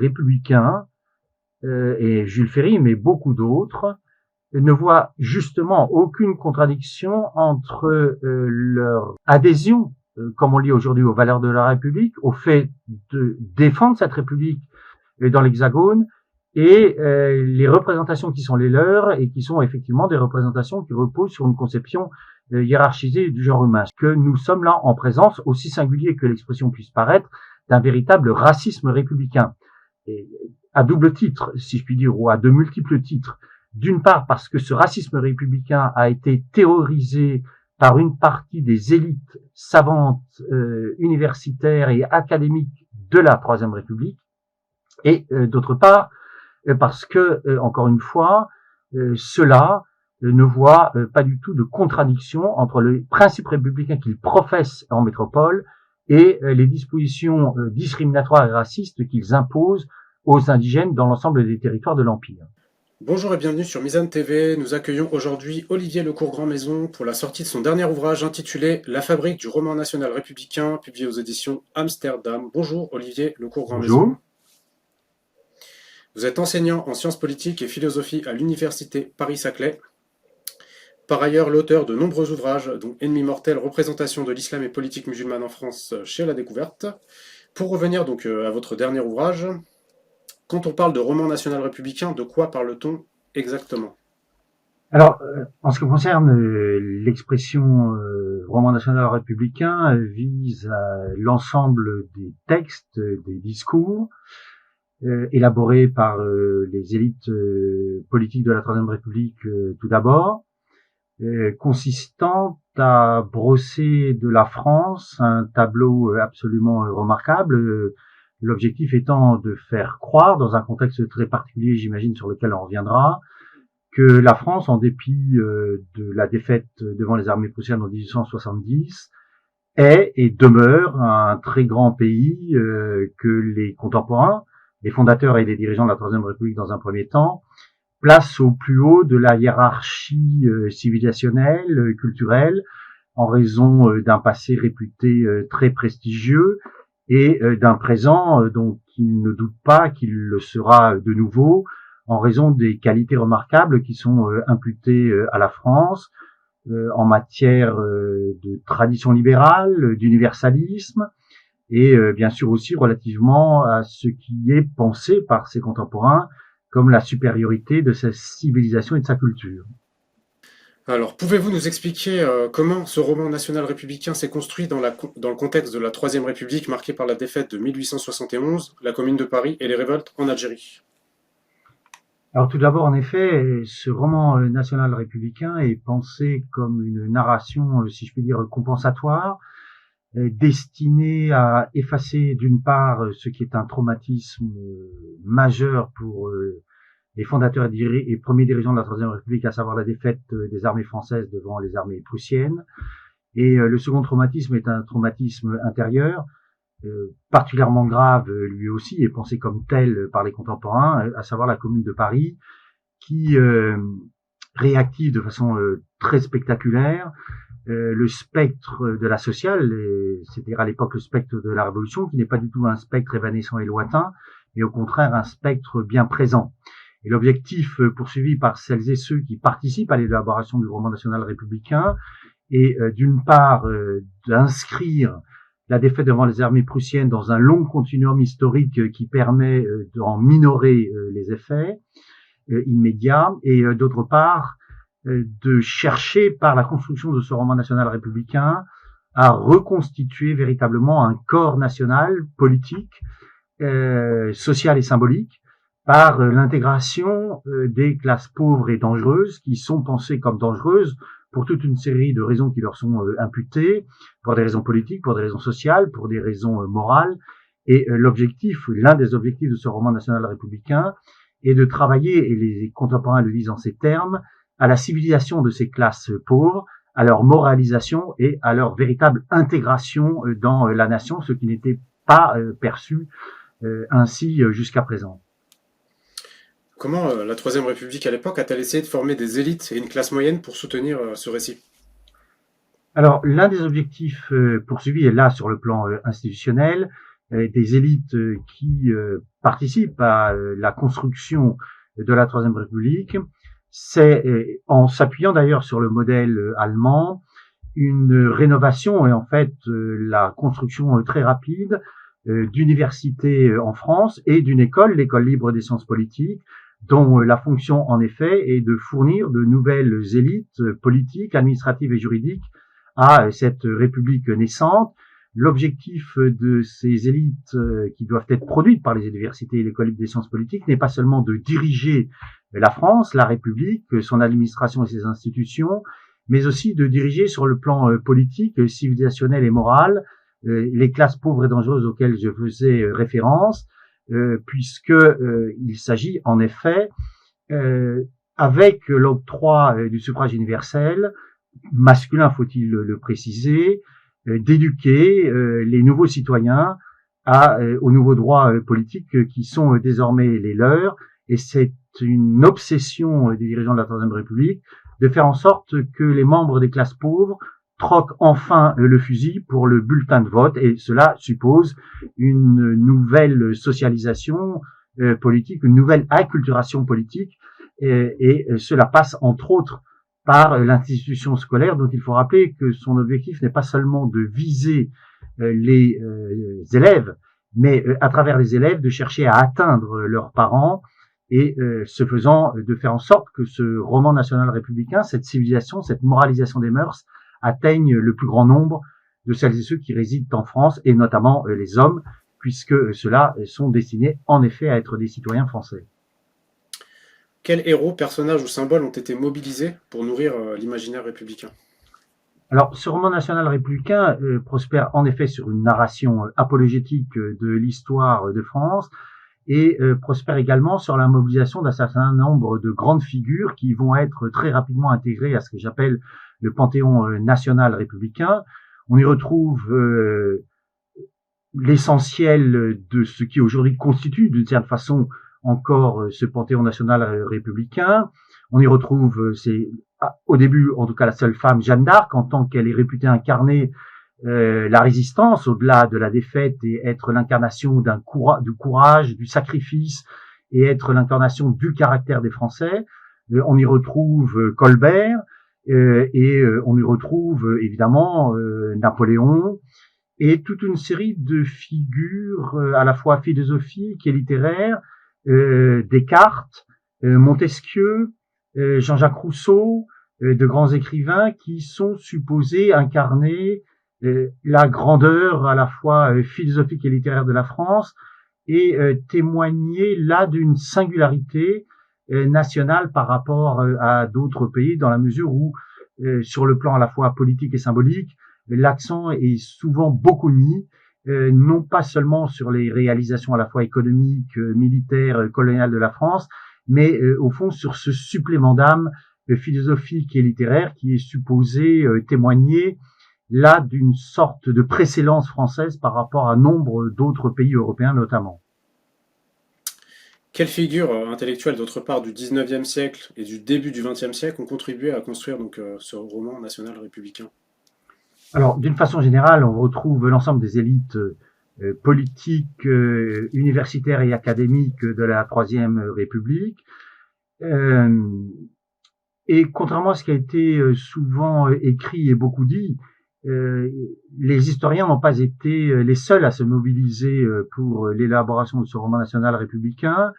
républicains, et Jules Ferry, mais beaucoup d'autres, ne voient justement aucune contradiction entre leur adhésion, comme on lit aujourd'hui, aux valeurs de la République, au fait de défendre cette République dans l'Hexagone, et les représentations qui sont les leurs et qui sont effectivement des représentations qui reposent sur une conception hiérarchisée du genre humain. Que nous sommes là en présence, aussi singulier que l'expression puisse paraître, d'un véritable racisme républicain. Et à double titre, si je puis dire, ou à de multiples titres. D'une part, parce que ce racisme républicain a été théorisé par une partie des élites savantes, universitaires et académiques de la Troisième République, et d'autre part, parce que, encore une fois, ceux-là ne voient pas du tout de contradiction entre le principe républicain qu'ils professent en métropole et les dispositions discriminatoires et racistes qu'ils imposent aux indigènes dans l'ensemble des territoires de l'Empire. Bonjour et bienvenue sur Misane TV. Nous accueillons aujourd'hui Olivier Lecourt-Grandmaison pour la sortie de son dernier ouvrage intitulé La fabrique du roman national républicain, publié aux éditions Amsterdam. Bonjour Olivier Lecourt-Grandmaison. Bonjour. Vous êtes enseignant en sciences politiques et philosophie à l'université Paris-Saclay. Par ailleurs, l'auteur de nombreux ouvrages, dont Ennemi mortel, représentation de l'islam et politique musulmane en France chez La Découverte. Pour revenir donc à votre dernier ouvrage, quand on parle de roman national républicain, de quoi parle-t-on exactement ? Alors, en ce qui concerne l'expression roman national républicain, vise l'ensemble des textes, des discours, élaborés par les élites politiques de la Troisième République tout d'abord, consistant à brosser de la France un tableau absolument remarquable, l'objectif étant de faire croire, dans un contexte très particulier, j'imagine, sur lequel on reviendra, que la France, en dépit de la défaite devant les armées prussiennes en 1870, est et demeure un très grand pays que les contemporains, les fondateurs et les dirigeants de la Troisième République dans un premier temps, placent au plus haut de la hiérarchie civilisationnelle, culturelle, en raison d'un passé réputé très prestigieux et d'un présent dont ils ne doutent pas qu'il le sera de nouveau, en raison des qualités remarquables qui sont imputées à la France en matière de tradition libérale, d'universalisme, et bien sûr aussi relativement à ce qui est pensé par ses contemporains comme la supériorité de sa civilisation et de sa culture. Alors, pouvez-vous nous expliquer comment ce roman national républicain s'est construit dans le contexte de la Troisième République marquée par la défaite de 1871, la Commune de Paris et les révoltes en Algérie ? Alors tout d'abord, en effet, ce roman national républicain est pensé comme une narration, si je puis dire, compensatoire, destinée à effacer d'une part ce qui est un traumatisme majeur pour les fondateurs et premiers dirigeants de la Troisième République, à savoir la défaite des armées françaises devant les armées prussiennes. Et le second traumatisme est un traumatisme intérieur, particulièrement grave lui aussi, et pensé comme tel par les contemporains, à savoir la Commune de Paris, qui réactive de façon très spectaculaire le spectre de la sociale, c'est-à-dire à l'époque le spectre de la Révolution, qui n'est pas du tout un spectre évanescent et lointain, mais au contraire un spectre bien présent. Et l'objectif poursuivi par celles et ceux qui participent à l'élaboration du roman national républicain est d'une part d'inscrire la défaite devant les armées prussiennes dans un long continuum historique qui permet d'en minorer les effets immédiats, et d'autre part de chercher par la construction de ce roman national républicain à reconstituer véritablement un corps national politique, social et symbolique, par l'intégration des classes pauvres et dangereuses qui sont pensées comme dangereuses pour toute une série de raisons qui leur sont imputées, pour des raisons politiques, pour des raisons sociales, pour des raisons morales. Et l'un des objectifs de ce roman national républicain est de travailler, et les contemporains le disent en ces termes, à la civilisation de ces classes pauvres, à leur moralisation et à leur véritable intégration dans la nation, ce qui n'était pas perçu ainsi jusqu'à présent. Comment la Troisième République à l'époque a-t-elle essayé de former des élites et une classe moyenne pour soutenir ce récit ? Alors, l'un des objectifs poursuivis est là sur le plan institutionnel, des élites qui participe à la construction de la Troisième République, c'est, en s'appuyant d'ailleurs sur le modèle allemand, une rénovation et en fait la construction très rapide d'universités en France et d'une école, l'école libre des sciences politiques, dont la fonction en effet est de fournir de nouvelles élites politiques, administratives et juridiques à cette République naissante. L'objectif de ces élites qui doivent être produites par les universités et l'école libre des sciences politiques n'est pas seulement de diriger la France, la République, son administration et ses institutions, mais aussi de diriger sur le plan politique, civilisationnel et moral les classes pauvres et dangereuses auxquelles je faisais référence, puisque il s'agit en effet, avec l'octroi du suffrage universel, masculin faut-il le préciser, d'éduquer les nouveaux citoyens aux nouveaux droits politiques qui sont désormais les leurs, et c'est une obsession des dirigeants de la Troisième République de faire en sorte que les membres des classes pauvres troquent enfin le fusil pour le bulletin de vote, et cela suppose une nouvelle socialisation politique, une nouvelle acculturation politique, et cela passe entre autres par l'institution scolaire, dont il faut rappeler que son objectif n'est pas seulement de viser les élèves, mais à travers les élèves de chercher à atteindre leurs parents, et ce faisant de faire en sorte que ce roman national républicain, cette civilisation, cette moralisation des mœurs, atteigne le plus grand nombre de celles et ceux qui résident en France, et notamment les hommes, puisque ceux-là sont destinés en effet à être des citoyens français. Quels héros, personnages ou symboles ont été mobilisés pour nourrir l'imaginaire républicain? Alors, ce roman national républicain prospère en effet sur une narration apologétique de l'histoire de France, et prospère également sur la mobilisation d'un certain nombre de grandes figures qui vont être très rapidement intégrées à ce que j'appelle le panthéon national républicain. On y retrouve l'essentiel de ce qui aujourd'hui constitue d'une certaine façon encore ce panthéon national républicain. On y retrouve, c'est au début en tout cas la seule femme, Jeanne d'Arc, en tant qu'elle est réputée incarner la résistance au-delà de la défaite et être l'incarnation du courage, du sacrifice, et être l'incarnation du caractère des Français. On y retrouve Colbert, et on y retrouve évidemment Napoléon, et toute une série de figures à la fois philosophiques et littéraires, Descartes, Montesquieu, Jean-Jacques Rousseau, de grands écrivains qui sont supposés incarner la grandeur à la fois philosophique et littéraire de la France, et témoigner là d'une singularité nationale par rapport à d'autres pays, dans la mesure où, sur le plan à la fois politique et symbolique, l'accent est souvent beaucoup mis, non pas seulement sur les réalisations à la fois économiques, militaires, coloniales de la France, mais au fond sur ce supplément d'âme philosophique et littéraire qui est supposé témoigner là d'une sorte de précédence française par rapport à nombre d'autres pays européens notamment. Quelles figures intellectuelles d'autre part du XIXe siècle et du début du XXe siècle ont contribué à construire donc ce roman national républicain? Alors, d'une façon générale, on retrouve l'ensemble des élites politiques, universitaires et académiques de la Troisième République. Et contrairement à ce qui a été souvent écrit et beaucoup dit, les historiens n'ont pas été les seuls à se mobiliser pour l'élaboration de ce roman national républicain.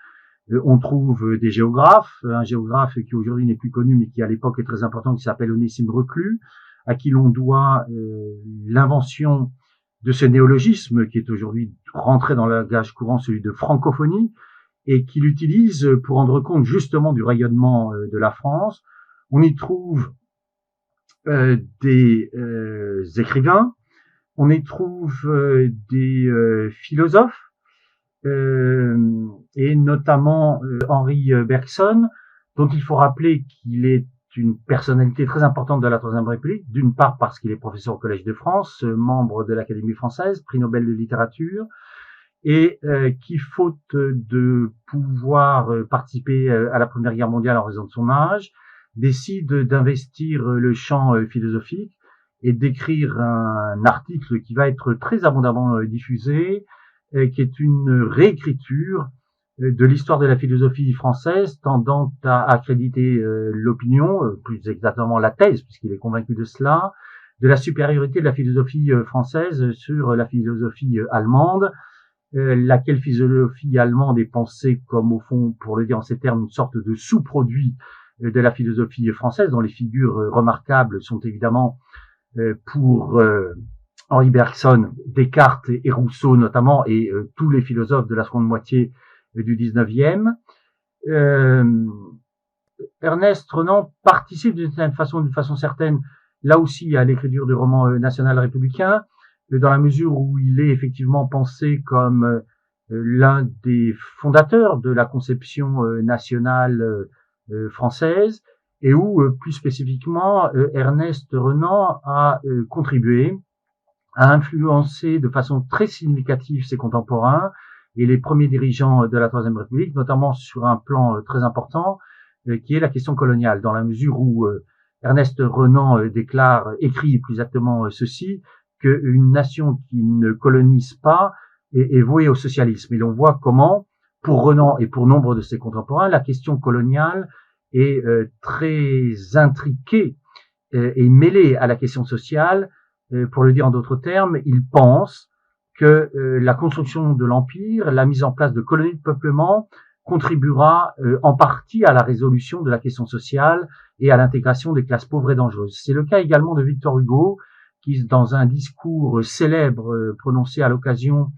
On trouve des géographes, un géographe qui aujourd'hui n'est plus connu mais qui à l'époque est très important, qui s'appelle Onésime Reclus, à qui l'on doit l'invention de ce néologisme qui est aujourd'hui rentré dans le langage courant, celui de francophonie, et qui l'utilise pour rendre compte justement du rayonnement de la France. On y trouve des écrivains, on y trouve des philosophes, et notamment Henri Bergson, dont il faut rappeler qu'il est une personnalité très importante de la Troisième République, d'une part parce qu'il est professeur au Collège de France, membre de l'Académie française, prix Nobel de littérature, et qui, faute de pouvoir participer à la Première Guerre mondiale en raison de son âge, décide d'investir le champ philosophique et d'écrire un article qui va être très abondamment diffusé, qui est une réécriture de l'histoire de la philosophie française, tendant à accréditer l'opinion, plus exactement la thèse, puisqu'il est convaincu de cela, de la supériorité de la philosophie française sur la philosophie allemande, laquelle philosophie allemande est pensée comme, au fond, pour le dire en ces termes, une sorte de sous-produit de la philosophie française, dont les figures remarquables sont évidemment pour Henri Bergson, Descartes et Rousseau notamment, et tous les philosophes de la seconde moitié du 19e. Ernest Renan participe d'une façon certaine, là aussi, à l'écriture du roman national républicain, dans la mesure où il est effectivement pensé comme l'un des fondateurs de la conception nationale française, et où, plus spécifiquement, Ernest Renan a contribué à influencer de façon très significative ses contemporains et les premiers dirigeants de la Troisième République, notamment sur un plan très important, qui est la question coloniale, dans la mesure où Ernest Renan écrit plus exactement ceci, qu'une nation qui ne colonise pas est vouée au socialisme. Et l'on voit comment, pour Renan et pour nombre de ses contemporains, la question coloniale est très intriquée et mêlée à la question sociale. Pour le dire en d'autres termes, il pense que la construction de l'Empire, la mise en place de colonies de peuplement, contribuera en partie à la résolution de la question sociale et à l'intégration des classes pauvres et dangereuses. C'est le cas également de Victor Hugo, qui, dans un discours célèbre prononcé à l'occasion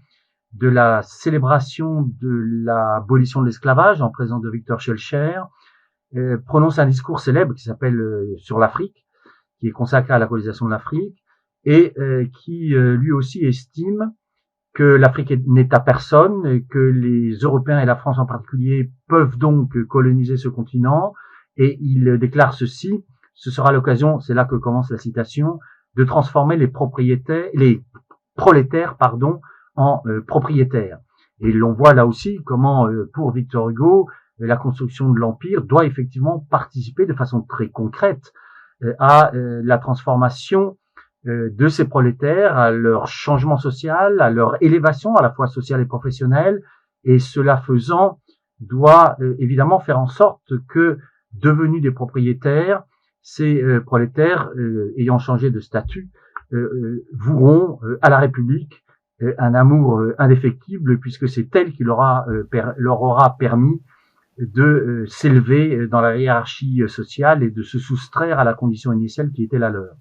de la célébration de l'abolition de l'esclavage en présence de Victor Schœlcher, prononce un discours célèbre qui s'appelle sur l'Afrique, qui est consacré à la colonisation de l'Afrique, et qui lui aussi estime que l'Afrique n'est à personne, et que les Européens et la France en particulier peuvent donc coloniser ce continent, et il déclare ceci: ce sera l'occasion, c'est là que commence la citation, de transformer les prolétaires, en propriétaires. Et l'on voit là aussi comment, pour Victor Hugo, la construction de l'Empire doit effectivement participer de façon très concrète à la transformation de ces prolétaires, à leur changement social, à leur élévation à la fois sociale et professionnelle, et cela faisant doit évidemment faire en sorte que, devenus des propriétaires, ces prolétaires ayant changé de statut voueront à la République un amour indéfectible, puisque c'est elle qui leur aura permis de s'élever dans la hiérarchie sociale et de se soustraire à la condition initiale qui était la leur.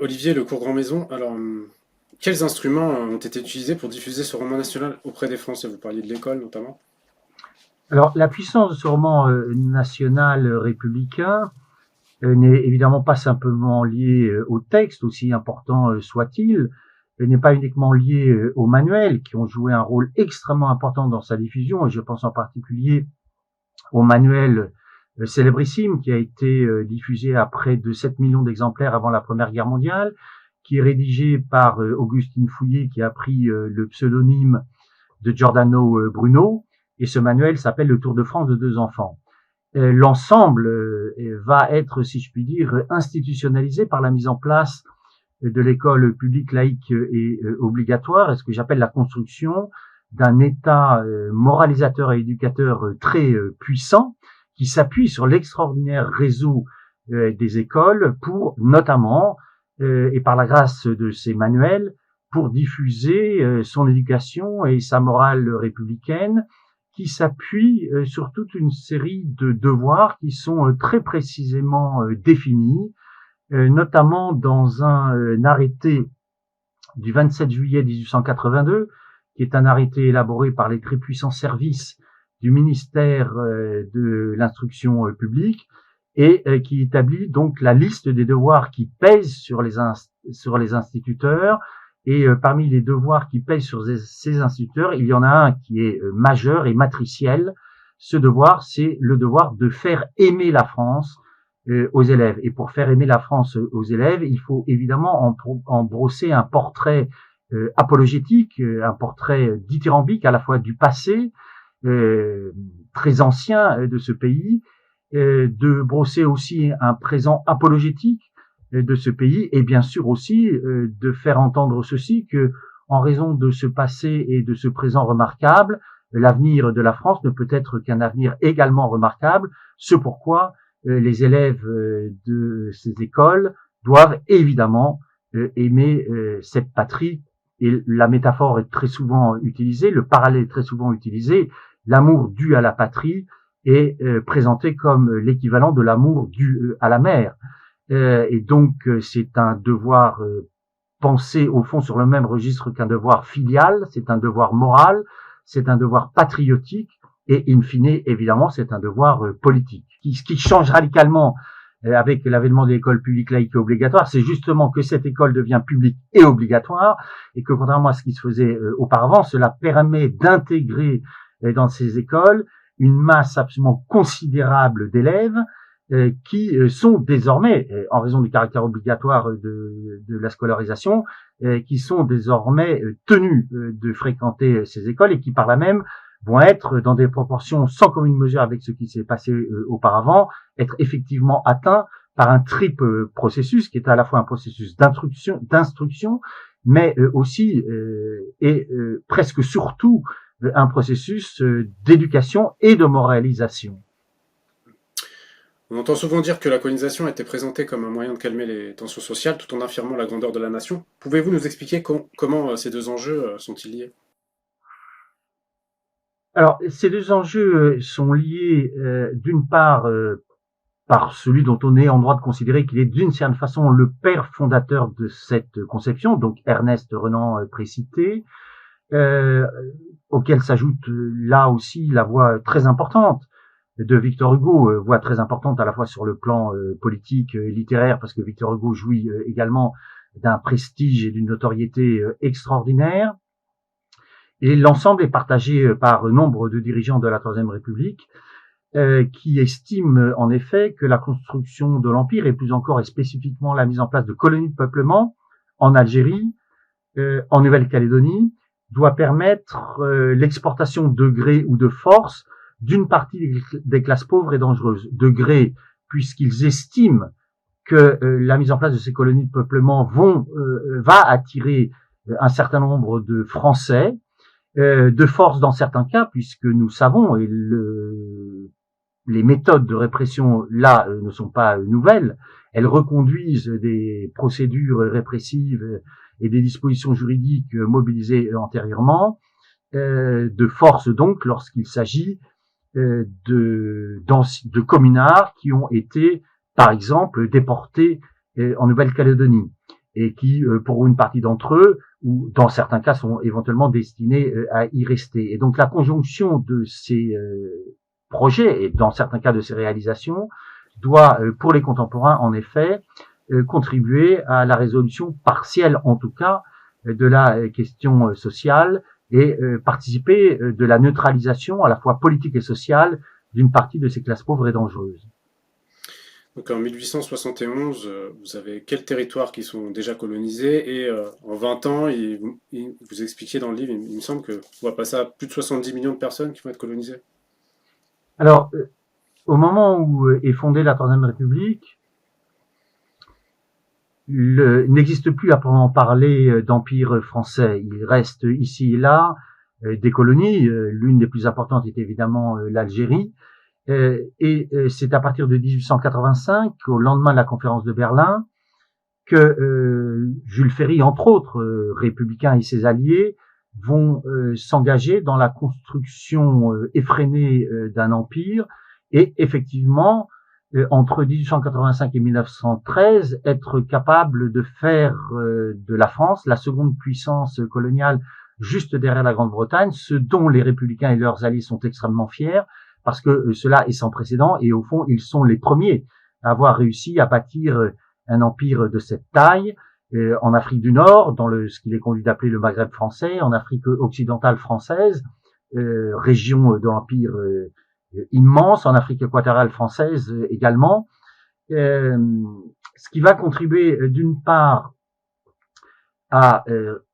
Olivier, le cours Grand Maison, alors quels instruments ont été utilisés pour diffuser ce roman national auprès des Français? Vous parliez de l'école notamment. Alors, la puissance de ce roman national républicain n'est évidemment pas simplement liée au texte, aussi important soit-il, n'est pas uniquement liée aux manuels qui ont joué un rôle extrêmement important dans sa diffusion, et je pense en particulier au manuel célébrissime qui a été diffusé à près de 7 millions d'exemplaires avant la Première Guerre mondiale, qui est rédigé par Augustine Fouillé, qui a pris le pseudonyme de Giordano Bruno, et ce manuel s'appelle Le Tour de France de deux enfants. L'ensemble va être, si je puis dire, institutionnalisé par la mise en place de l'école publique laïque et obligatoire, et ce que j'appelle la construction d'un État moralisateur et éducateur très puissant, qui s'appuie sur l'extraordinaire réseau des écoles pour, notamment, et par la grâce de ces manuels, pour diffuser son éducation et sa morale républicaine, qui s'appuie sur toute une série de devoirs qui sont très précisément définis, notamment dans un arrêté du 27 juillet 1882, qui est un arrêté élaboré par les très puissants services du ministère de l'instruction publique, et qui établit donc la liste des devoirs qui pèsent sur les instituteurs. Et parmi les devoirs qui pèsent sur ces instituteurs, il y en a un qui est majeur et matriciel. Ce devoir, c'est le devoir de faire aimer la France aux élèves. Et pour faire aimer la France aux élèves, il faut évidemment en brosser un portrait apologétique, un portrait dithyrambique à la fois du passé, très ancien de ce pays, de brosser aussi un présent apologétique de ce pays, et bien sûr aussi de faire entendre ceci, que en raison de ce passé et de ce présent remarquable, l'avenir de la France ne peut être qu'un avenir également remarquable, ce pourquoi les élèves de ces écoles doivent évidemment aimer cette patrie. Et la métaphore est très souvent utilisée, le parallèle est très souvent utilisé. L'amour dû à la patrie est présenté comme l'équivalent de l'amour dû à la mère. Et donc, c'est un devoir pensé au fond sur le même registre qu'un devoir filial, c'est un devoir moral, c'est un devoir patriotique, et in fine, évidemment, c'est un devoir politique. Ce qui change radicalement avec l'avènement de l'école publique laïque et obligatoire, c'est justement que cette école devient publique et obligatoire, et que contrairement à ce qui se faisait auparavant, cela permet d'intégrer dans ces écoles une masse absolument considérable d'élèves qui sont désormais, en raison du caractère obligatoire de la scolarisation, qui sont désormais tenus de fréquenter ces écoles et qui par là même vont être dans des proportions sans commune mesure avec ce qui s'est passé auparavant, être effectivement atteints par un triple processus qui est à la fois un processus d'instruction, mais aussi et presque surtout un processus d'éducation et de moralisation. On entend souvent dire que la colonisation a été présentée comme un moyen de calmer les tensions sociales tout en affirmant la grandeur de la nation. Pouvez-vous nous expliquer comment ces deux enjeux sont-ils liés? Alors, ces deux enjeux sont liés d'une part par celui dont on est en droit de considérer qu'il est d'une certaine façon le père fondateur de cette conception, donc Ernest Renan précité, auquel s'ajoute là aussi la voix très importante de Victor Hugo, voix très importante à la fois sur le plan politique et littéraire, parce que Victor Hugo jouit également d'un prestige et d'une notoriété extraordinaire. Et l'ensemble est partagé par nombre de dirigeants de la Troisième République, qui estiment en effet que la construction de l'Empire, et plus encore et spécifiquement la mise en place de colonies de peuplement en Algérie, en Nouvelle-Calédonie, doit permettre l'exportation de gré ou de force d'une partie des classes pauvres et dangereuses. De gré, puisqu'ils estiment que la mise en place de ces colonies de peuplement va attirer un certain nombre de Français, de force dans certains cas, puisque nous savons, et les méthodes de répression là ne sont pas nouvelles, elles reconduisent des procédures répressives et des dispositions juridiques mobilisées antérieurement, de force donc lorsqu'il s'agit de communards qui ont été, par exemple, déportés en Nouvelle-Calédonie et qui, pour une partie d'entre eux, ou dans certains cas, sont éventuellement destinés à y rester. Et donc la conjonction de ces projets, et dans certains cas de ces réalisations, doit, pour les contemporains, en effet, contribuer à la résolution partielle, en tout cas, de la question sociale et participer de la neutralisation, à la fois politique et sociale, d'une partie de ces classes pauvres et dangereuses. Donc en 1871, vous avez quels territoires qui sont déjà colonisés et en 20 ans, vous expliquiez dans le livre, il me semble qu'on va passer à plus de 70 millions de personnes qui vont être colonisées. Alors, au moment où est fondée la Troisième République, il n'existe plus à proprement parler d'empire français. Il reste ici et là des colonies. L'une des plus importantes est évidemment l'Algérie. Et c'est à partir de 1885, au lendemain de la conférence de Berlin, que Jules Ferry, entre autres républicains et ses alliés, vont s'engager dans la construction effrénée d'un empire et effectivement, entre 1885 et 1913, être capable de faire de la France la seconde puissance coloniale juste derrière la Grande-Bretagne, ce dont les républicains et leurs alliés sont extrêmement fiers, parce que cela est sans précédent et au fond, ils sont les premiers à avoir réussi à bâtir un empire de cette taille en Afrique du Nord, dans ce qu'il est conduit d'appeler le Maghreb français, en Afrique occidentale française, région de l'empire immense, en Afrique équatoriale française également, ce qui va contribuer d'une part à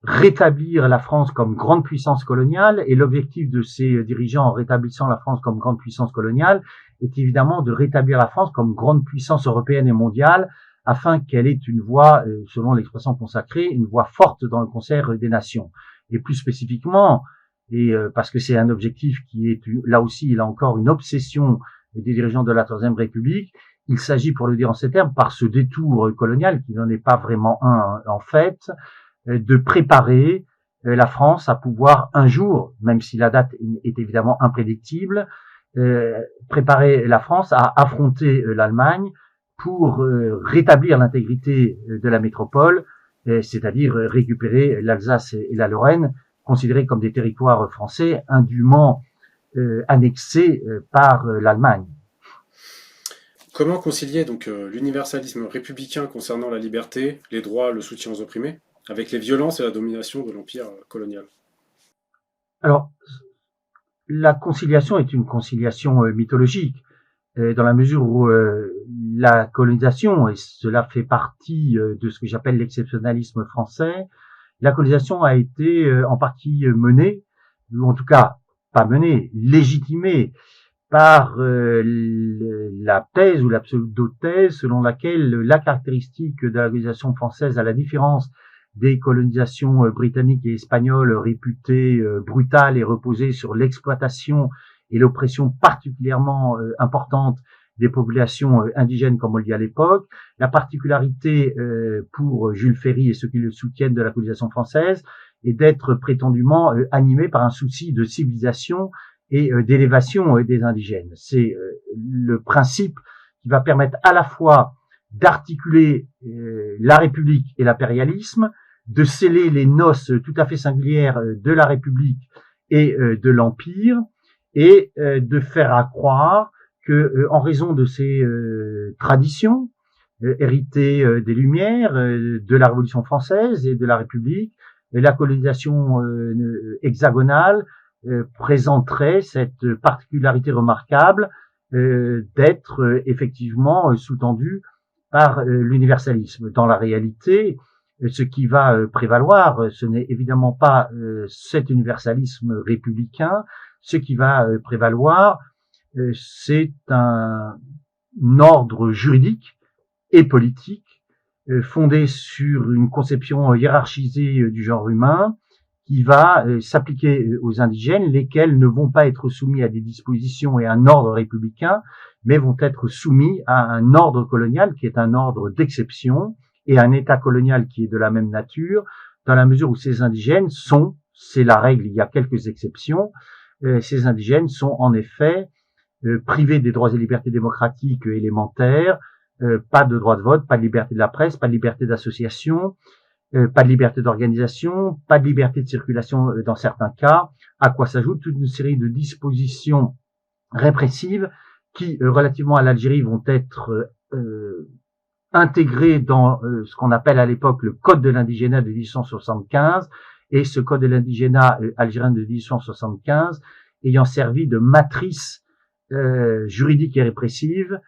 rétablir la France comme grande puissance coloniale, et l'objectif de ces dirigeants en rétablissant la France comme grande puissance coloniale est évidemment de rétablir la France comme grande puissance européenne et mondiale, afin qu'elle ait une voix, selon l'expression consacrée, une voix forte dans le concert des nations. Et plus spécifiquement, et parce que c'est un objectif qui est là aussi, il a encore une obsession des dirigeants de la Troisième République. Il s'agit, pour le dire en ces termes, par ce détour colonial, qui n'en est pas vraiment un en fait, de préparer la France à pouvoir un jour, même si la date est évidemment imprédictible, préparer la France à affronter l'Allemagne pour rétablir l'intégrité de la métropole, c'est-à-dire récupérer l'Alsace et la Lorraine, considérés comme des territoires français indûment annexés par l'Allemagne. Comment concilier donc l'universalisme républicain concernant la liberté, les droits, le soutien aux opprimés, avec les violences et la domination de l'empire colonial? Alors, la conciliation est une conciliation mythologique, dans la mesure où la colonisation, et cela fait partie de ce que j'appelle l'exceptionnalisme français, la colonisation a été en partie menée, ou en tout cas pas menée, légitimée par la thèse ou la pseudo-thèse selon laquelle la caractéristique de la colonisation française, à la différence des colonisations britanniques et espagnoles réputées brutales et reposées sur l'exploitation et l'oppression particulièrement importante des populations indigènes, comme on le dit à l'époque. La particularité pour Jules Ferry et ceux qui le soutiennent de la colonisation française est d'être prétendument animée par un souci de civilisation et d'élévation des indigènes. C'est le principe qui va permettre à la fois d'articuler la République et l'impérialisme, de sceller les noces tout à fait singulières de la République et de l'Empire, et de faire croire que, en raison de ces traditions héritées des Lumières, de la Révolution française et de la République, la colonisation hexagonale présenterait cette particularité remarquable d'être effectivement sous-tendue par l'universalisme. Dans la réalité, ce qui va prévaloir, ce n'est évidemment pas cet universalisme républicain. Ce qui va prévaloir, c'est un ordre juridique et politique fondé sur une conception hiérarchisée du genre humain qui va s'appliquer aux indigènes, lesquels ne vont pas être soumis à des dispositions et à un ordre républicain, mais vont être soumis à un ordre colonial qui est un ordre d'exception et un État colonial qui est de la même nature, dans la mesure où ces indigènes sont, c'est la règle, il y a quelques exceptions, ces indigènes sont en effet privés des droits et libertés démocratiques élémentaires, pas de droit de vote, pas de liberté de la presse, pas de liberté d'association, pas de liberté d'organisation, pas de liberté de circulation dans certains cas, à quoi s'ajoute toute une série de dispositions répressives qui, relativement à l'Algérie, vont être intégrées dans ce qu'on appelle à l'époque le Code de l'indigénat de 1875, et ce Code de l'indigénat algérien de 1875 ayant servi de matrice juridique et répressive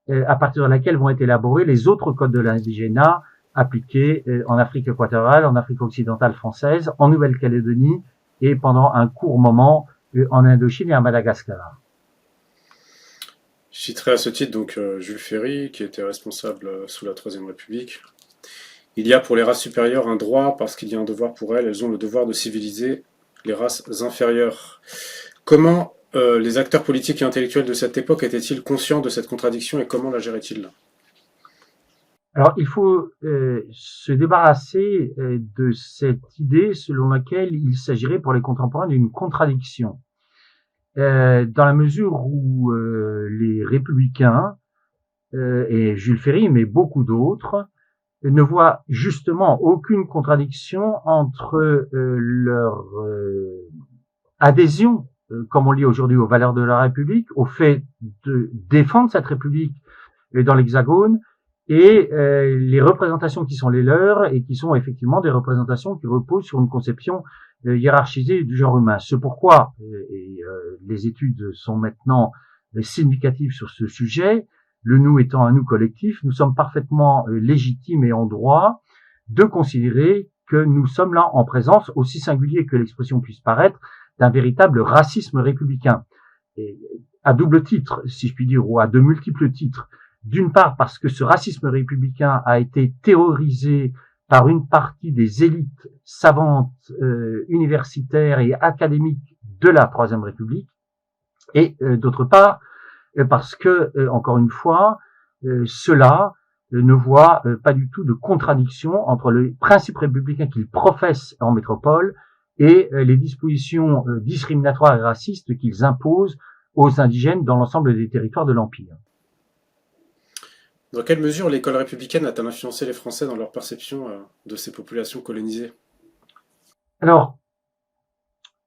à partir de laquelle vont être élaborés les autres codes de l'indigénat appliqués en Afrique équatoriale, en Afrique occidentale française, en Nouvelle-Calédonie et pendant un court moment en Indochine et à Madagascar. Je citerai à ce titre donc Jules Ferry, qui était responsable sous la Troisième République. Il y a pour les races supérieures un droit parce qu'il y a un devoir pour elles. Elles ont le devoir de civiliser les races inférieures. Comment les acteurs politiques et intellectuels de cette époque étaient-ils conscients de cette contradiction et comment la géraient-ils? Alors, il faut se débarrasser de cette idée selon laquelle il s'agirait pour les contemporains d'une contradiction. Dans la mesure où les républicains, et Jules Ferry, mais beaucoup d'autres, ne voient justement aucune contradiction entre leur adhésion, comme on lit aujourd'hui, aux valeurs de la République, au fait de défendre cette République dans l'Hexagone, et les représentations qui sont les leurs et qui sont effectivement des représentations qui reposent sur une conception hiérarchisée du genre humain. C'est pourquoi, les études sont maintenant significatives sur ce sujet, le nous étant un nous collectif, nous sommes parfaitement légitimes et en droit de considérer que nous sommes là en présence, aussi singulier que l'expression puisse paraître, d'un véritable racisme républicain. Et à double titre, si je puis dire, ou à de multiples titres. D'une part, parce que ce racisme républicain a été théorisé par une partie des élites savantes, universitaires et académiques de la Troisième République, et d'autre part parce que, encore une fois, cela ne voit pas du tout de contradiction entre le principe républicain qu'ils professent en métropole et les dispositions discriminatoires et racistes qu'ils imposent aux indigènes dans l'ensemble des territoires de l'Empire. Dans quelle mesure l'école républicaine a-t-elle influencé les Français dans leur perception de ces populations colonisées? Alors,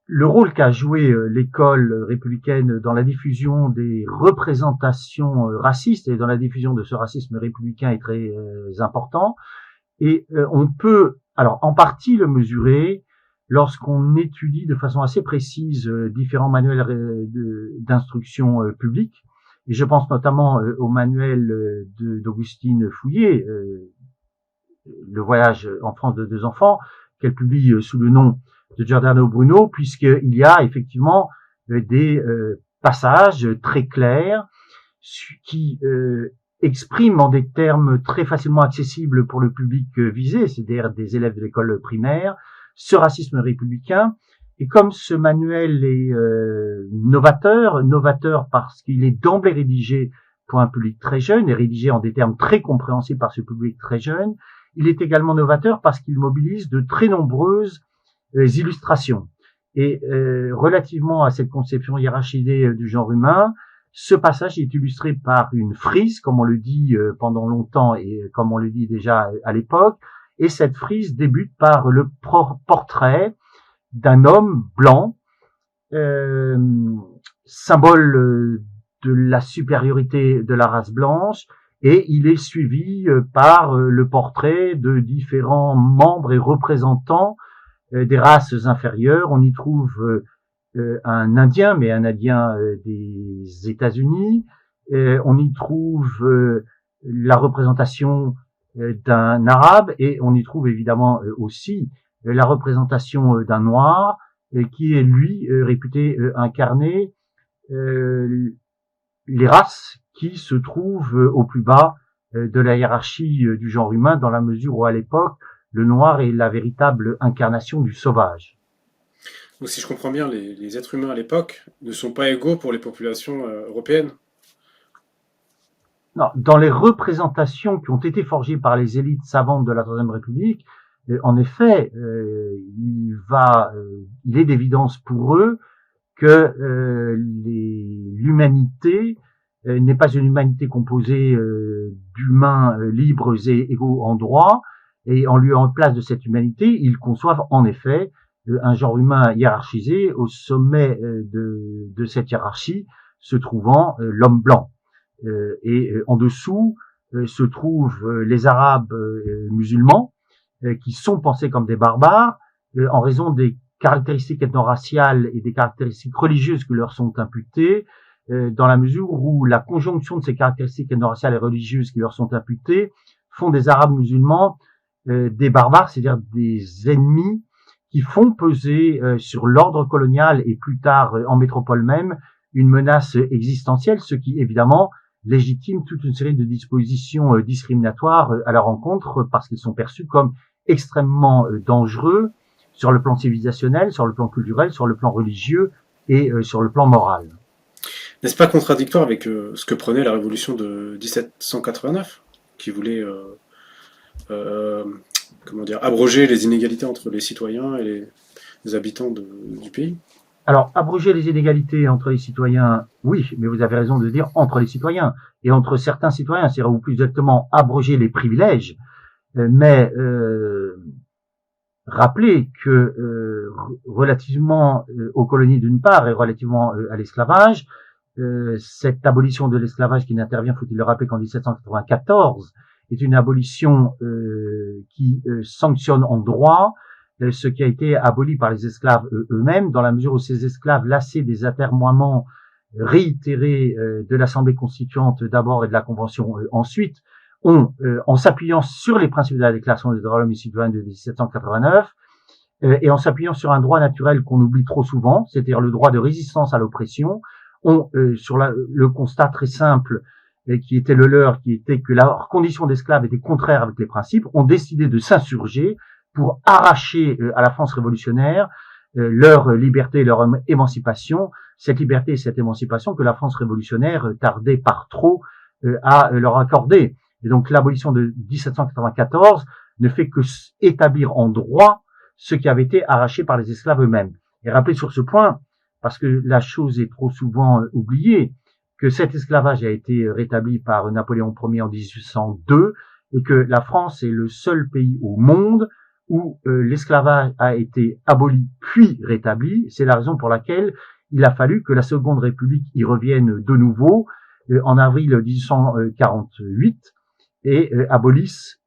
le rôle qu'a joué l'école républicaine dans la diffusion des représentations racistes et dans la diffusion de ce racisme républicain est très important. Et on peut, alors en partie le mesurer lorsqu'on étudie de façon assez précise différents manuels d'instruction publique. Et je pense notamment au manuel d'Augustine Fouillé, Le voyage en France de 2 enfants, qu'elle publie sous le nom de Giordano Bruno, puisqu'il y a effectivement des passages très clairs qui expriment en des termes très facilement accessibles pour le public visé, c'est-à-dire des élèves de l'école primaire, ce racisme républicain. Et comme ce manuel est novateur parce qu'il est d'emblée rédigé pour un public très jeune et rédigé en des termes très compréhensibles par ce public très jeune, il est également novateur parce qu'il mobilise de très nombreuses illustrations. Et relativement à cette conception hiérarchisée du genre humain, ce passage est illustré par une frise, comme on le dit pendant longtemps et comme on le dit déjà à l'époque, et cette frise débute par le portrait d'un homme blanc, symbole de la supériorité de la race blanche, et il est suivi par le portrait de différents membres et représentants des races inférieures. On y trouve un Indien, mais un Indien des États-Unis. On y trouve la représentation d'un Arabe, et on y trouve évidemment aussi la représentation d'un Noir, qui est lui réputé incarner les races qui se trouvent au plus bas de la hiérarchie du genre humain, dans la mesure où à l'époque le noir est la véritable incarnation du sauvage. Donc si je comprends bien, les êtres humains à l'époque ne sont pas égaux pour les populations européennes? Non, dans les représentations qui ont été forgées par les élites savantes de la Troisième République, en effet, il est d'évidence pour eux que l'humanité n'est pas une humanité composée d'humains libres et égaux en droit, et en lieu en place de cette humanité, ils conçoivent en effet un genre humain hiérarchisé, au sommet de cette hiérarchie se trouvant l'homme blanc. Et en dessous se trouvent les Arabes musulmans, qui sont pensés comme des barbares en raison des caractéristiques ethno-raciales et des caractéristiques religieuses qui leur sont imputées, dans la mesure où la conjonction de ces caractéristiques ethno-raciales et religieuses qui leur sont imputées font des Arabes musulmans des barbares, c'est-à-dire des ennemis qui font peser sur l'ordre colonial et plus tard en métropole même une menace existentielle, ce qui évidemment légitime toute une série de dispositions discriminatoires à leur encontre, parce qu'ils sont perçus comme extrêmement dangereux sur le plan civilisationnel, sur le plan culturel, sur le plan religieux et sur le plan moral. N'est-ce pas contradictoire avec ce que prenait la révolution de 1789, qui voulait abroger les inégalités entre les citoyens et les habitants du pays? Alors, abroger les inégalités entre les citoyens, oui, mais vous avez raison de dire entre les citoyens et entre certains citoyens, c'est-à-dire ou plus exactement abroger les privilèges, mais rappelez que relativement aux colonies d'une part et relativement à l'esclavage, cette abolition de l'esclavage qui n'intervient, faut-il le rappeler, qu'en 1794, est une abolition qui sanctionne en droit ce qui a été aboli par les esclaves eux-mêmes, dans la mesure où ces esclaves, lassés des atermoiements réitérés de l'Assemblée constituante d'abord et de la Convention ensuite, ont, en s'appuyant sur les principes de la Déclaration des droits de l'homme et citoyens de 1789, et en s'appuyant sur un droit naturel qu'on oublie trop souvent, c'est-à-dire le droit de résistance à l'oppression, ont, sur le constat très simple qui était le leur, qui était que leur condition d'esclave était contraire avec les principes, ont décidé de s'insurger pour arracher à la France révolutionnaire leur liberté et leur émancipation, cette liberté et cette émancipation que la France révolutionnaire tardait par trop à leur accorder. Et donc l'abolition de 1794 ne fait que établir en droit ce qui avait été arraché par les esclaves eux-mêmes. Et rappelez sur ce point, parce que la chose est trop souvent oubliée, que cet esclavage a été rétabli par Napoléon Ier en 1802 et que la France est le seul pays au monde où l'esclavage a été aboli puis rétabli. C'est la raison pour laquelle il a fallu que la Seconde République y revienne de nouveau en avril 1848 et abolisse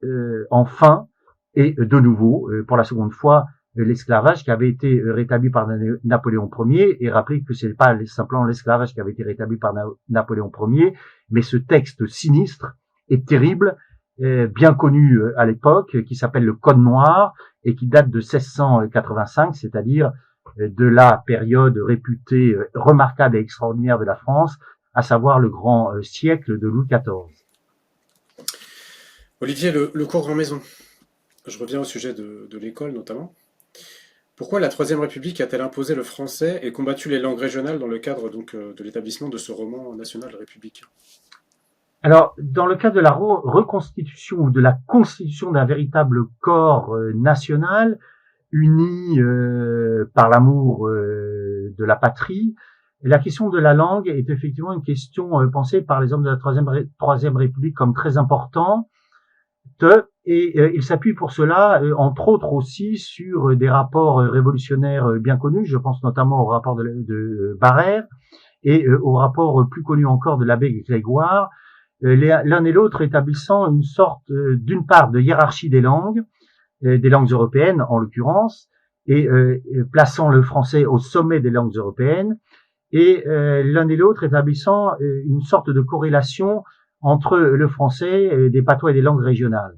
enfin et de nouveau pour la seconde fois l'esclavage qui avait été rétabli par Napoléon Ier. Et rappelez que ce n'est pas simplement l'esclavage qui avait été rétabli par Napoléon Ier, mais ce texte sinistre et terrible, bien connu à l'époque, qui s'appelle le Code noir et qui date de 1685, c'est-à-dire de la période réputée remarquable et extraordinaire de la France, à savoir le grand siècle de Louis XIV. Olivier, le cours Grand Maison. Je reviens au sujet de l'école notamment. Pourquoi la Troisième République a-t-elle imposé le français et combattu les langues régionales dans le cadre donc de l'établissement de ce roman national républicain? Alors, dans le cadre de la reconstitution ou de la constitution d'un véritable corps national, uni par l'amour de la patrie, la question de la langue est effectivement une question pensée par les hommes de la Troisième République comme très importante, et il s'appuie pour cela, entre autres aussi, sur des rapports révolutionnaires bien connus. Je pense notamment au rapport de Barère et au rapport plus connu encore de l'abbé Grégoire, l'un et l'autre établissant une sorte, d'une part, de hiérarchie des langues européennes en l'occurrence, et plaçant le français au sommet des langues européennes, et l'un et l'autre établissant une sorte de corrélation entre le français, des patois et des langues régionales.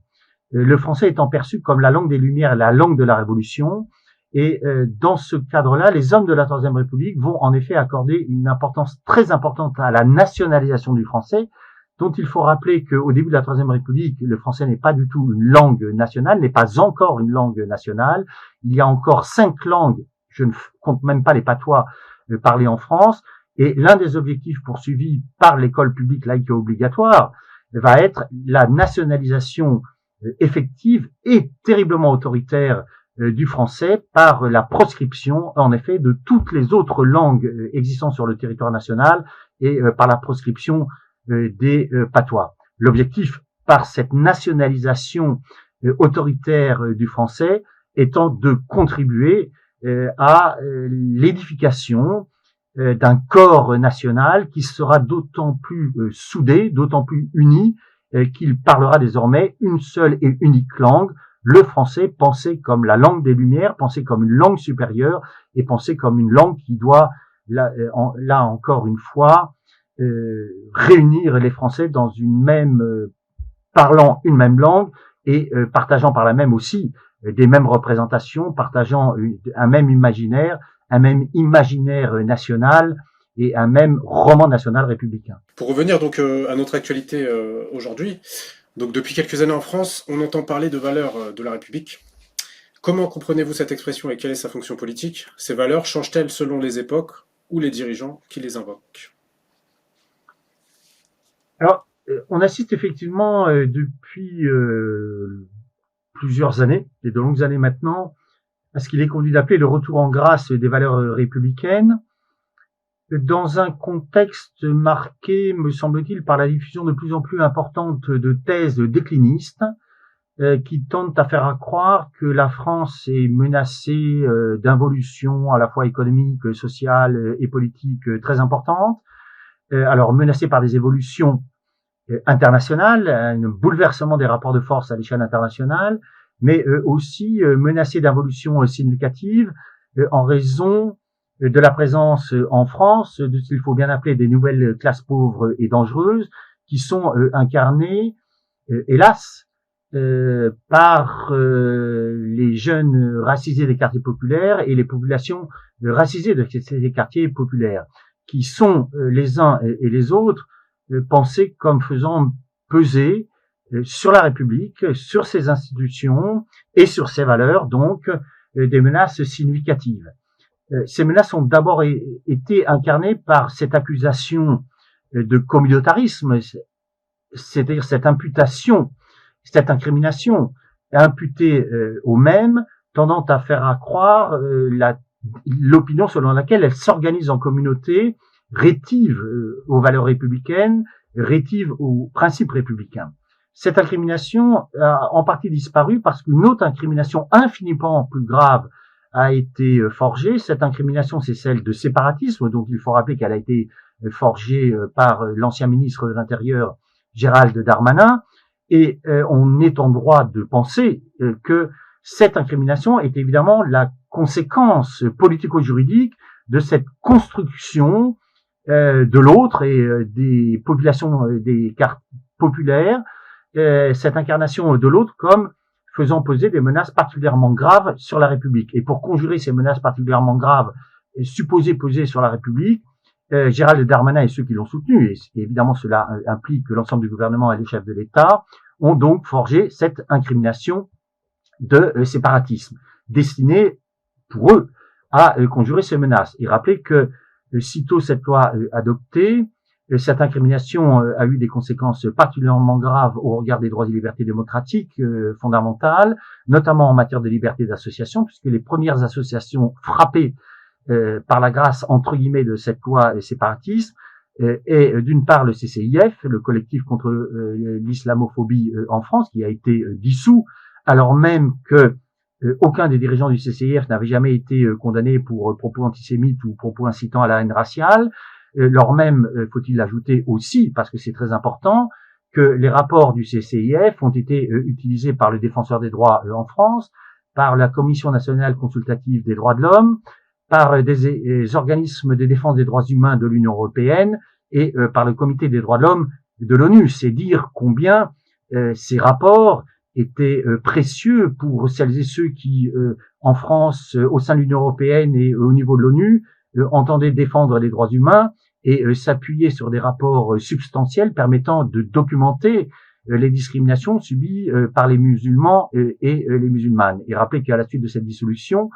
Le français étant perçu comme la langue des Lumières, la langue de la Révolution, et dans ce cadre-là, les hommes de la Troisième République vont en effet accorder une importance très importante à la nationalisation du français, dont il faut rappeler qu'au début de la Troisième République, le français n'est pas du tout une langue nationale, n'est pas encore une langue nationale. Il y a encore 5 langues, je ne compte même pas les patois, parlées en France, et l'un des objectifs poursuivis par l'école publique laïque et obligatoire va être la nationalisation effective et terriblement autoritaire du français par la proscription, en effet, de toutes les autres langues existant sur le territoire national et par la proscription des patois. L'objectif par cette nationalisation autoritaire du français étant de contribuer à l'édification d'un corps national qui sera d'autant plus soudé, d'autant plus uni, qu'il parlera désormais une seule et unique langue, le français, pensé comme la langue des Lumières, pensé comme une langue supérieure et pensé comme une langue qui doit, là encore une fois, réunir les Français dans une même, parlant une même langue et partageant par la même aussi des mêmes représentations, partageant un même imaginaire national et un même roman national républicain. Pour revenir donc à notre actualité aujourd'hui, donc depuis quelques années en France, on entend parler de valeurs de la République. Comment comprenez-vous cette expression et quelle est sa fonction politique? Ces valeurs changent-elles selon les époques ou les dirigeants qui les invoquent? Alors, on assiste effectivement depuis plusieurs années, et de longues années maintenant, à ce qu'il est conduit d'appeler le retour en grâce des valeurs républicaines, dans un contexte marqué, me semble-t-il, par la diffusion de plus en plus importante de thèses déclinistes qui tentent à faire croire que la France est menacée d'involutions à la fois économiques, sociales et politiques très importantes. Alors menacée par des évolutions internationales, un bouleversement des rapports de force à l'échelle internationale, mais aussi menacée d'involutions significatives en raison de la présence en France de ce qu'il faut bien appeler des nouvelles classes pauvres et dangereuses qui sont incarnées, hélas, par les jeunes racisés des quartiers populaires et les populations racisées de ces quartiers populaires, qui sont les uns et les autres pensés comme faisant peser sur la République, sur ses institutions et sur ses valeurs, donc des menaces significatives. Ces menaces ont d'abord été incarnées par cette accusation de communautarisme, c'est-à-dire cette imputation, cette incrimination imputée aux mêmes, tendant à faire accroire l'opinion selon laquelle elles s'organisent en communauté, rétive aux valeurs républicaines, rétive aux principes républicains. Cette incrimination a en partie disparu parce qu'une autre incrimination infiniment plus grave a été forgée. Cette incrimination, c'est celle de séparatisme, donc il faut rappeler qu'elle a été forgée par l'ancien ministre de l'Intérieur, Gérald Darmanin, et on est en droit de penser que cette incrimination est évidemment la conséquence politico-juridique de cette construction de l'autre et des populations, des quartiers populaires, cette incarnation de l'autre comme faisant peser des menaces particulièrement graves sur la République. Et pour conjurer ces menaces particulièrement graves supposées peser sur la République, Gérald Darmanin et ceux qui l'ont soutenu, et évidemment cela implique que l'ensemble du gouvernement et les chefs de l'État, ont donc forgé cette incrimination de séparatisme, destinée pour eux à conjurer ces menaces. Et rappelez que sitôt cette loi adoptée, cette incrimination a eu des conséquences particulièrement graves au regard des droits et libertés démocratiques fondamentales, notamment en matière de liberté d'association, puisque les premières associations frappées par la grâce, entre guillemets, de cette loi séparatiste, et d'une part le CCIF, le collectif contre l'islamophobie en France, qui a été dissous, alors même que aucun des dirigeants du CCIF n'avait jamais été condamné pour propos antisémites ou propos incitant à la haine raciale, lors même, faut-il l'ajouter aussi, parce que c'est très important, que les rapports du CCIF ont été utilisés par le Défenseur des droits en France, par la Commission nationale consultative des droits de l'homme, par des organismes de défense des droits humains de l'Union européenne et par le Comité des droits de l'homme de l'ONU. C'est dire combien ces rapports étaient précieux pour celles et ceux qui, en France, au sein de l'Union européenne et au niveau de l'ONU, entendaient défendre les droits humains et s'appuyer sur des rapports substantiels permettant de documenter les discriminations subies par les musulmans et les musulmanes. Et rappelez qu'à la suite de cette dissolution,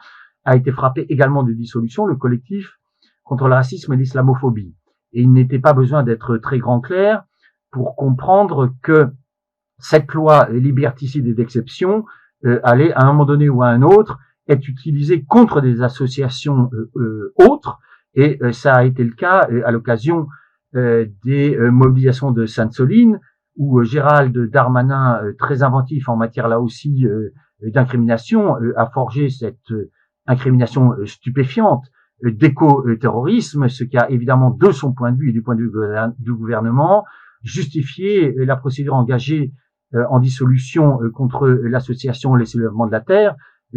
a été frappé également de dissolution le collectif contre le racisme et l'islamophobie. Et il n'était pas besoin d'être très grand clair pour comprendre que cette loi liberticide et d'exception allait à un moment donné ou à un autre être utilisée contre des associations autres, et ça a été le cas à l'occasion des mobilisations de Sainte-Soline, où Gérald Darmanin, très inventif en matière là aussi d'incrimination, a forgé cette incrimination stupéfiante d'éco-terrorisme, ce qui a évidemment, de son point de vue et du point de vue du gouvernement, justifié la procédure engagée en dissolution contre l'association Les Soulèvements de la Terre,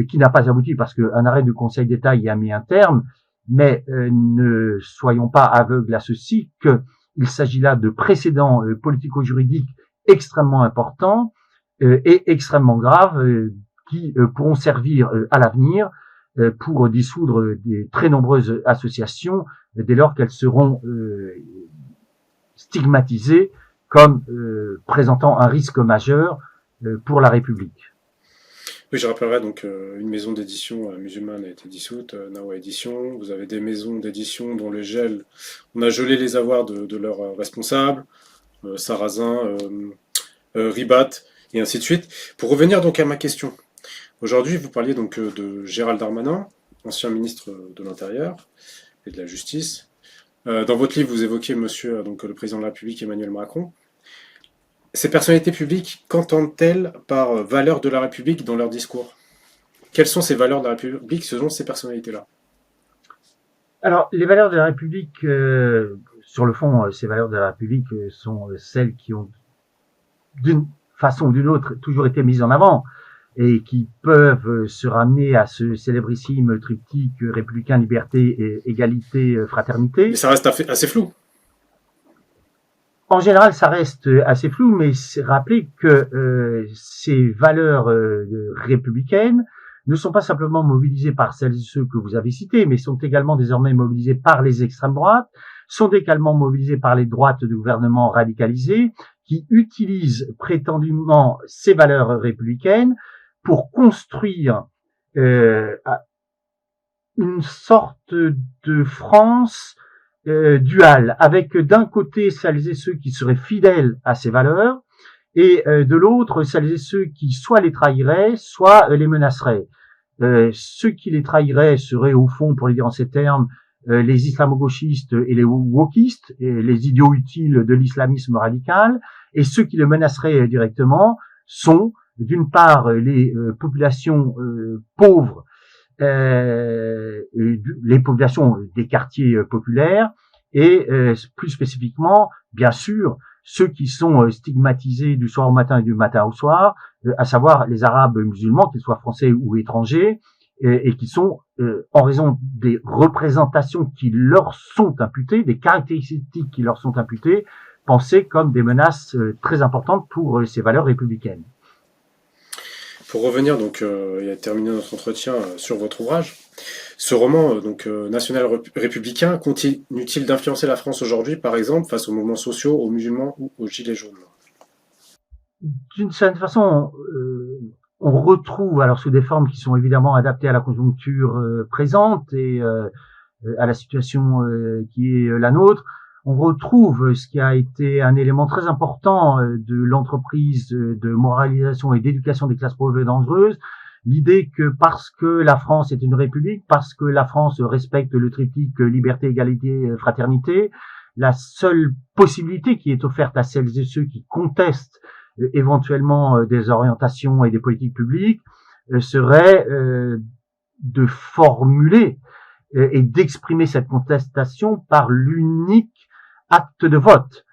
qui n'a pas abouti parce qu'un arrêt du Conseil d'État y a mis un terme, mais ne soyons pas aveugles à ceci, qu'il s'agit là de précédents politico-juridiques extrêmement importants et extrêmement graves qui pourront servir à l'avenir pour dissoudre des très nombreuses associations dès lors qu'elles seront stigmatisées comme présentant un risque majeur pour la République. Oui, je rappellerai donc une maison d'édition musulmane a été dissoute, Nawa Édition. Vous avez des maisons d'édition dont on a gelé les avoirs de leurs responsables, Sarrazin, Ribat, et ainsi de suite. Pour revenir donc à ma question, aujourd'hui vous parliez donc de Gérald Darmanin, ancien ministre de l'Intérieur et de la Justice. Dans votre livre, vous évoquez monsieur, donc le président de la République Emmanuel Macron. Ces personnalités publiques, qu'entendent-elles par valeurs de la République dans leur discours? Quelles sont ces valeurs de la République selon ces personnalités-là? Alors, les valeurs de la République, sur le fond, ces valeurs de la République sont celles qui ont, d'une façon ou d'une autre, toujours été mises en avant et qui peuvent se ramener à ce célébrissime triptyque républicain, liberté, égalité, fraternité. Mais ça reste assez flou. En général, ça reste assez flou, mais c'est rappeler que ces valeurs républicaines ne sont pas simplement mobilisées par celles et ceux que vous avez cités, mais sont également désormais mobilisées par les extrêmes droites, sont également mobilisées par les droites de gouvernements radicalisés, qui utilisent prétendument ces valeurs républicaines pour construire une sorte de France duale, avec d'un côté celles et ceux qui seraient fidèles à ces valeurs, et de l'autre celles et ceux qui soit les trahiraient, soit les menaceraient. Ceux qui les trahiraient seraient au fond, pour les dire en ces termes, les islamo-gauchistes et les wokistes, et les idiots utiles de l'islamisme radical, et ceux qui les menaceraient directement sont, d'une part, les populations pauvres, les populations des quartiers populaires, et plus spécifiquement, bien sûr, ceux qui sont stigmatisés du soir au matin et du matin au soir, à savoir les Arabes musulmans, qu'ils soient français ou étrangers, et qui sont, en raison des représentations qui leur sont imputées, des caractéristiques qui leur sont imputées, pensés comme des menaces très importantes pour ces valeurs républicaines. Pour revenir donc et terminer notre entretien sur votre ouvrage, ce roman national-républicain continue-t-il d'influencer la France aujourd'hui, par exemple, face aux mouvements sociaux, aux musulmans ou aux gilets jaunes? D'une certaine façon, on retrouve, alors sous des formes qui sont évidemment adaptées à la conjoncture présente et à la situation qui est la nôtre, on retrouve ce qui a été un élément très important de l'entreprise de moralisation et d'éducation des classes pauvres et dangereuses, l'idée que parce que la France est une république, parce que la France respecte le triptyque liberté, égalité, fraternité, la seule possibilité qui est offerte à celles et ceux qui contestent éventuellement des orientations et des politiques publiques serait de formuler et d'exprimer cette contestation par l'unique acte de vote,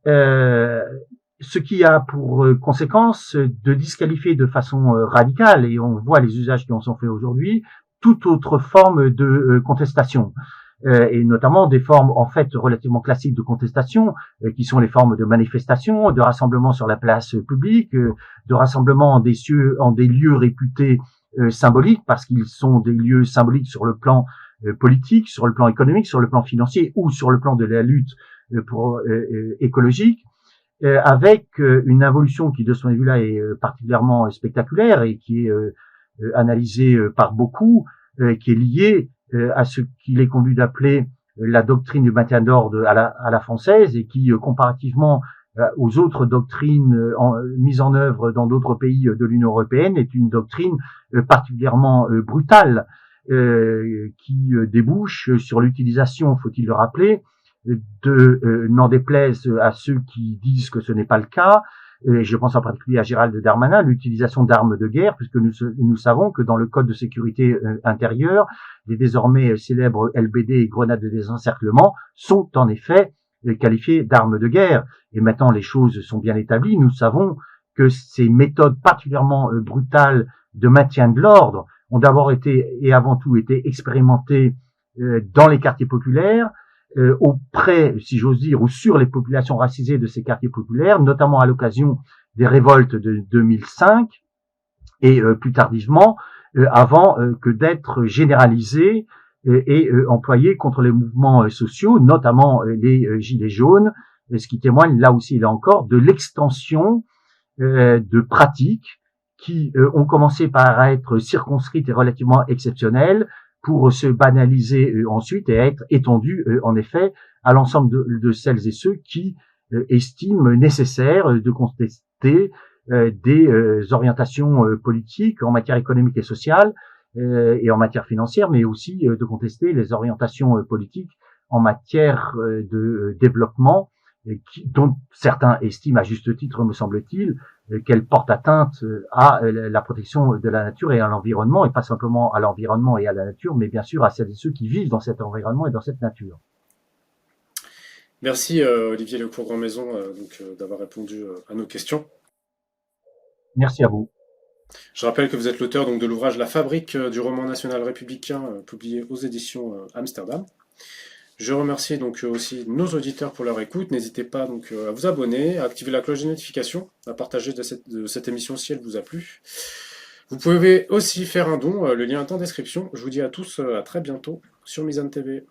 ce qui a pour conséquence de disqualifier de façon radicale, et on voit les usages qui en sont faits aujourd'hui, toute autre forme de contestation. Et notamment des formes en fait relativement classiques de contestation, qui sont les formes de manifestation, de rassemblement sur la place publique, de rassemblement en des lieux réputés symboliques, parce qu'ils sont des lieux symboliques sur le plan politique, sur le plan économique, sur le plan financier ou sur le plan de la lutte écologique, avec une évolution qui de ce point de vue-là est particulièrement spectaculaire et qui est analysée par beaucoup, qui est liée à ce qu'il est convenu d'appeler la doctrine du maintien d'ordre à la française, et qui, comparativement aux autres doctrines mises en œuvre dans d'autres pays de l'Union européenne, est une doctrine particulièrement brutale, qui débouche sur l'utilisation, faut-il le rappeler, n'en déplaise à ceux qui disent que ce n'est pas le cas, et je pense en particulier à Gérald Darmanin, l'utilisation d'armes de guerre, puisque nous savons que dans le Code de sécurité intérieure, les désormais célèbres LBD et grenades de désencerclement sont en effet qualifiées d'armes de guerre. Et maintenant, les choses sont bien établies. Nous savons que ces méthodes particulièrement brutales de maintien de l'ordre ont d'abord été et avant tout été expérimentées dans les quartiers populaires, auprès, si j'ose dire, ou sur les populations racisées de ces quartiers populaires, notamment à l'occasion des révoltes de 2005 et plus tardivement, avant que d'être généralisées et employées contre les mouvements sociaux, notamment les gilets jaunes, ce qui témoigne là aussi, là encore, de l'extension de pratiques qui ont commencé par être circonscrites et relativement exceptionnelles, pour se banaliser ensuite et être étendu en effet à l'ensemble de celles et ceux qui estiment nécessaire de contester des orientations politiques en matière économique et sociale et en matière financière, mais aussi de contester les orientations politiques en matière de développement, dont certains estiment à juste titre, me semble-t-il, qu'elle porte atteinte à la protection de la nature et à l'environnement, et pas simplement à l'environnement et à la nature, mais bien sûr à celles et ceux qui vivent dans cet environnement et dans cette nature. Merci Olivier Lecourt-Grandmaison d'avoir répondu à nos questions. Merci à vous. Je rappelle que vous êtes l'auteur de l'ouvrage La Fabrique du roman national républicain, publié aux éditions Amsterdam. Je remercie aussi nos auditeurs pour leur écoute. N'hésitez pas à vous abonner, à activer la cloche de notification, à partager de cette émission si elle vous a plu. Vous pouvez aussi faire un don, le lien est en description. Je vous dis à tous à très bientôt sur Mizan TV.